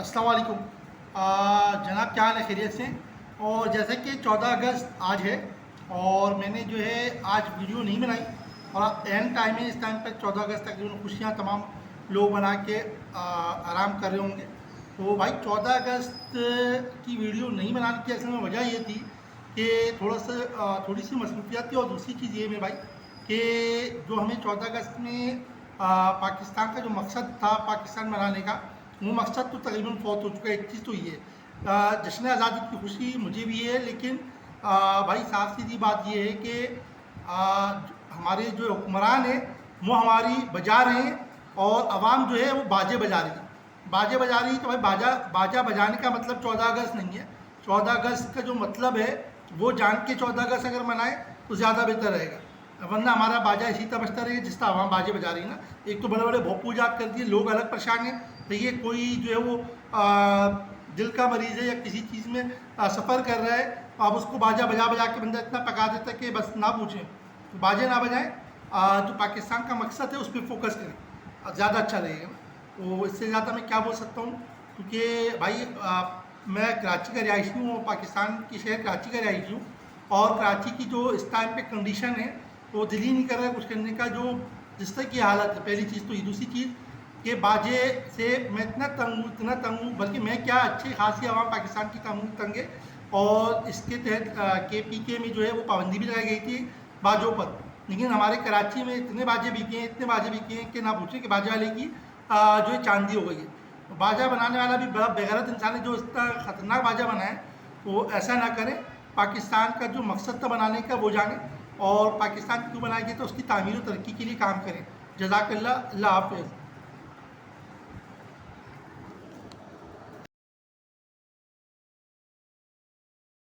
अस्सलाम वालेकुम। जनाब क्या हाल है, खैरियत से? और जैसे कि 14 अगस्त आज है और मैंने जो है आज वीडियो नहीं बनाई और एंड टाइम है। इस टाइम पर 14 अगस्त तक खुशियाँ तमाम लोग मना के आराम कर रहे होंगे। तो भाई 14 अगस्त की वीडियो नहीं बनाने की असल में वजह ये थी कि थोड़ी सी मसरूफियत थी। और दूसरी चीज़ ये में भाई कि जो हमें 14 अगस्त में पाकिस्तान का जो मकसद था पाकिस्तान बनाने का, वो मकसद तो तकरीबन फौत हो चुका है। एक चीज़ तो ये है, जश्न आज़ादी की खुशी मुझे भी है, लेकिन भाई साफ सीधी बात ये है कि हमारे जो हुक्मरान हैं वो हमारी बजा रहे हैं और आवाम जो है वो बाजे बजा रही है। बाजे बजा रही है तो भाई बाजा बजाने का मतलब 14 अगस्त नहीं है। 14 अगस्त का जो मतलब है वो जान के 14 अगस्त अगर मनाए तो ज़्यादा बेहतर रहेगा, वरना हमारा बाजा इसी तरह बजता रहेगा जिस तरह आवाम बाजे बजा रही है ना। एक तो बड़े बड़े भोंपू जात कर दिए, लोग अलग परेशान हैं। देखिए कोई जो है वो दिल का मरीज़ है या किसी चीज़ में सफ़र कर रहा है, तो आप उसको बाजा बजा बजा के बंदा इतना पका देता है कि बस ना पूछें। तो बाजे ना बजाएं, जो पाकिस्तान का मकसद है उस पर फोकस करें, ज़्यादा अच्छा रहेगा। तो इससे ज़्यादा मैं क्या बोल सकता हूँ, क्योंकि भाई मैं कराची का रिहायशी हूँ, पाकिस्तान की शहर कराची का रिहायशी हूँ। और कराची की जो इस टाइम पे कंडीशन है तो दिल ही नहीं कर रहा है कुछ करने का, जो जिस तरह की हालत है। पहली चीज़ तो ये, दूसरी चीज़ कि बाजे से मैं इतना तंग हूँ, बल्कि मैं क्या अच्छी खासी आवाम पाकिस्तान की तंग है। और इसके तहत KPK में जो है वो पाबंदी भी लगाई गई थी बाजों पर, लेकिन हमारे कराची में इतने बाजे बिके हैं, इतने बाजे बिके हैं कि ना पूछें कि बाजा वाले की जो है चांदी हो गई है। तो बाजा बनाने वाला भी बड़ा बेगैरत इंसान है जो इतना ख़तरनाक बाजा बनाए। तो ऐसा ना करें, पाकिस्तान का जो मकसद था बनाने का वो जाने, और पाकिस्तान क्यों बनाया गया तो उसकी तामीर और तरक्की के लिए काम करें। जज़ाकल्लाह, अल्लाह हाफ़िज़।